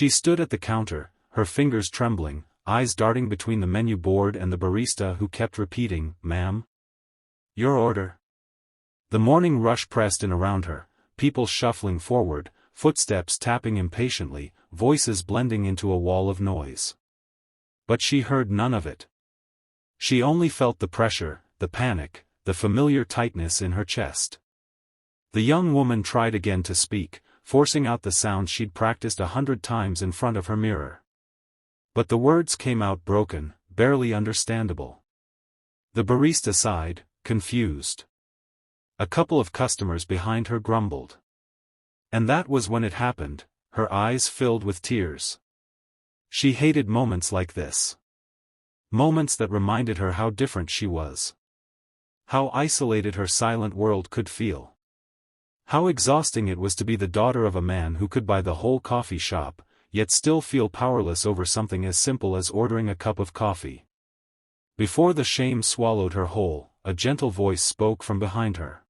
She stood at the counter, her fingers trembling, eyes darting between the menu board and the barista who kept repeating, "Ma'am? Your order?" The morning rush pressed in around her, people shuffling forward, footsteps tapping impatiently, voices blending into a wall of noise. But she heard none of it. She only felt the pressure, the panic, the familiar tightness in her chest. The young woman tried again to speak, forcing out the sound she'd practiced 100 times in front of her mirror. But the words came out broken, barely understandable. The barista sighed, confused. A couple of customers behind her grumbled. And that was when it happened, her eyes filled with tears. She hated moments like this. Moments that reminded her how different she was. How isolated her silent world could feel. How exhausting it was to be the daughter of a man who could buy the whole coffee shop, yet still feel powerless over something as simple as ordering a cup of coffee. Before the shame swallowed her whole, a gentle voice spoke from behind her.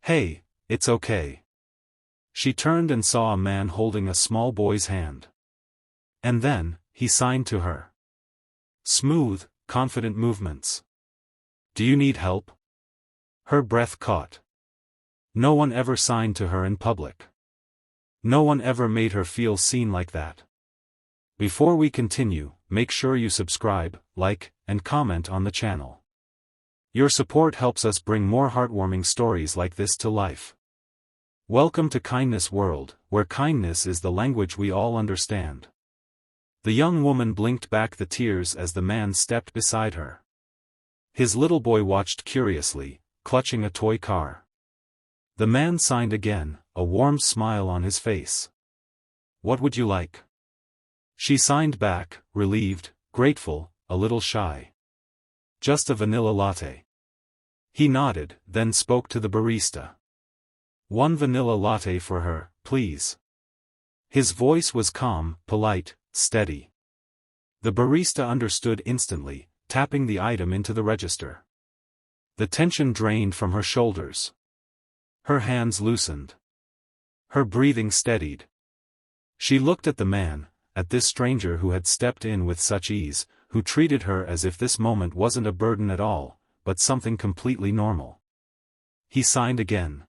"Hey, it's okay." She turned and saw a man holding a small boy's hand. And then, he signed to her. Smooth, confident movements. "Do you need help?" Her breath caught. No one ever signed to her in public. No one ever made her feel seen like that. Before we continue, make sure you subscribe, like, and comment on the channel. Your support helps us bring more heartwarming stories like this to life. Welcome to Kindness World, where kindness is the language we all understand. The young woman blinked back the tears as the man stepped beside her. His little boy watched curiously, clutching a toy car. The man signed again, a warm smile on his face. "What would you like?" She signed back, relieved, grateful, a little shy. "Just a vanilla latte." He nodded, then spoke to the barista. "One vanilla latte for her, please." His voice was calm, polite, steady. The barista understood instantly, tapping the item into the register. The tension drained from her shoulders. Her hands loosened. Her breathing steadied. She looked at the man, at this stranger who had stepped in with such ease, who treated her as if this moment wasn't a burden at all, but something completely normal. He signed again.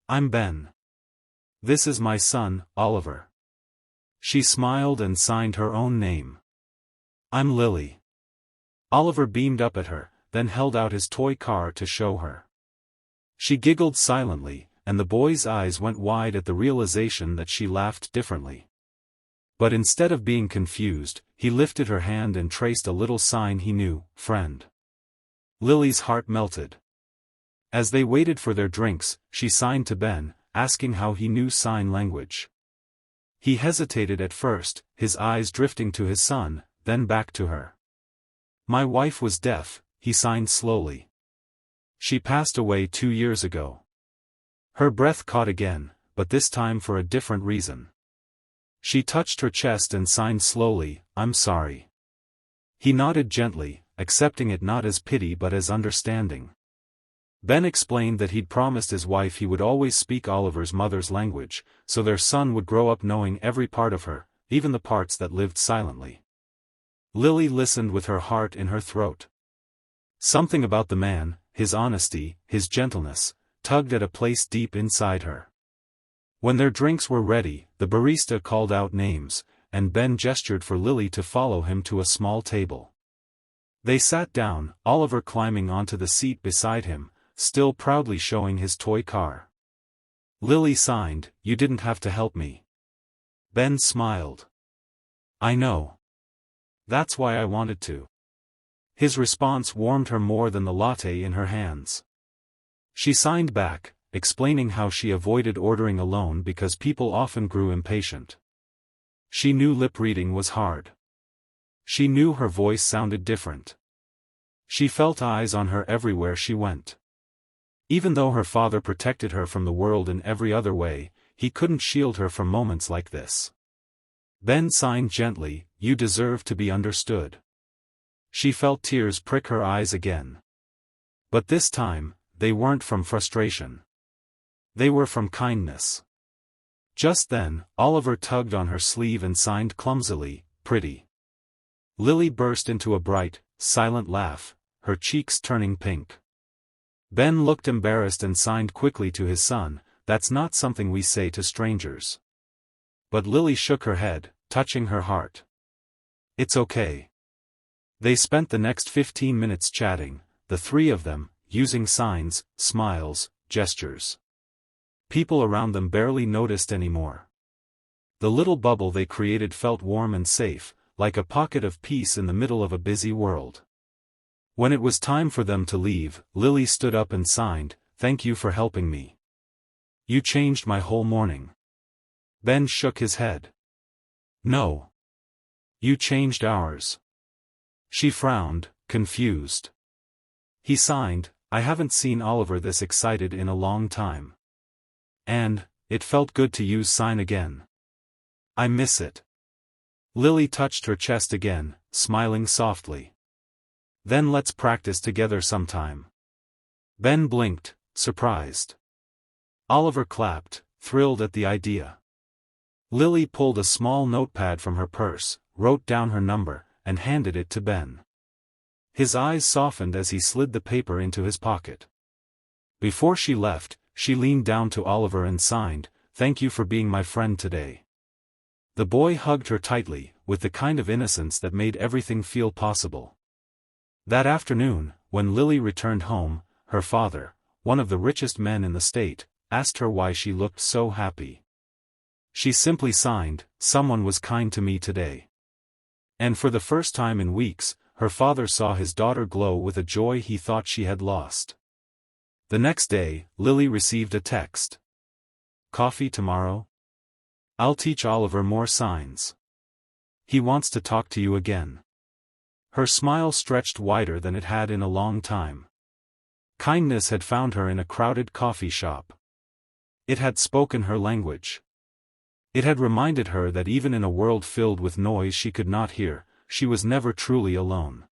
"I'm Ben. This is my son, Oliver." She smiled and signed her own name. "I'm Lily." Oliver beamed up at her, then held out his toy car to show her. She giggled silently, and the boy's eyes went wide at the realization that she laughed differently. But instead of being confused, he lifted her hand and traced a little sign he knew, "Friend." Lily's heart melted. As they waited for their drinks, she signed to Ben, asking how he knew sign language. He hesitated at first, his eyes drifting to his son, then back to her. "My wife was deaf," he signed slowly. "She passed away 2 years ago." Her breath caught again, but this time for a different reason. She touched her chest and signed slowly, "I'm sorry." He nodded gently, accepting it not as pity but as understanding. Ben explained that he'd promised his wife he would always speak Oliver's mother's language, so their son would grow up knowing every part of her, even the parts that lived silently. Lily listened with her heart in her throat. Something about the man, his honesty, his gentleness, tugged at a place deep inside her. When their drinks were ready, the barista called out names, and Ben gestured for Lily to follow him to a small table. They sat down, Oliver climbing onto the seat beside him, still proudly showing his toy car. Lily signed, "You didn't have to help me." Ben smiled. "I know. That's why I wanted to." His response warmed her more than the latte in her hands. She signed back, explaining how she avoided ordering alone because people often grew impatient. She knew lip reading was hard. She knew her voice sounded different. She felt eyes on her everywhere she went. Even though her father protected her from the world in every other way, he couldn't shield her from moments like this. Ben signed gently, "You deserve to be understood." She felt tears prick her eyes again. But this time, they weren't from frustration. They were from kindness. Just then, Oliver tugged on her sleeve and signed clumsily, "Pretty." Lily burst into a bright, silent laugh, her cheeks turning pink. Ben looked embarrassed and signed quickly to his son, "That's not something we say to strangers." But Lily shook her head, touching her heart. "It's okay." They spent the next 15 minutes chatting, the three of them, using signs, smiles, gestures. People around them barely noticed anymore. The little bubble they created felt warm and safe, like a pocket of peace in the middle of a busy world. When it was time for them to leave, Lily stood up and signed, "Thank you for helping me. You changed my whole morning." Ben shook his head. "No. You changed ours." She frowned, confused. He signed, "I haven't seen Oliver this excited in a long time. And, it felt good to use sign again. I miss it." Lily touched her chest again, smiling softly. "Then let's practice together sometime." Ben blinked, surprised. Oliver clapped, thrilled at the idea. Lily pulled a small notepad from her purse, wrote down her number, and handed it to Ben. His eyes softened as he slid the paper into his pocket. Before she left, she leaned down to Oliver and signed, "Thank you for being my friend today." The boy hugged her tightly, with the kind of innocence that made everything feel possible. That afternoon, when Lily returned home, her father, one of the richest men in the state, asked her why she looked so happy. She simply signed, "Someone was kind to me today." And for the first time in weeks, her father saw his daughter glow with a joy he thought she had lost. The next day, Lily received a text. "Coffee tomorrow? I'll teach Oliver more signs. He wants to talk to you again." Her smile stretched wider than it had in a long time. Kindness had found her in a crowded coffee shop. It had spoken her language. It had reminded her that even in a world filled with noise she could not hear, she was never truly alone.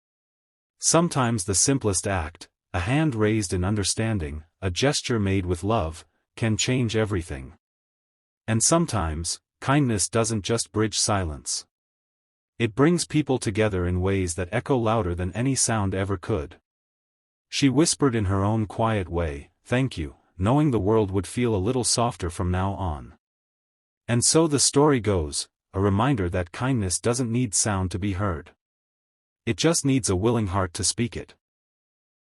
Sometimes the simplest act, a hand raised in understanding, a gesture made with love, can change everything. And sometimes, kindness doesn't just bridge silence. It brings people together in ways that echo louder than any sound ever could. She whispered in her own quiet way, "Thank you," knowing the world would feel a little softer from now on. And so the story goes, a reminder that kindness doesn't need sound to be heard. It just needs a willing heart to speak it.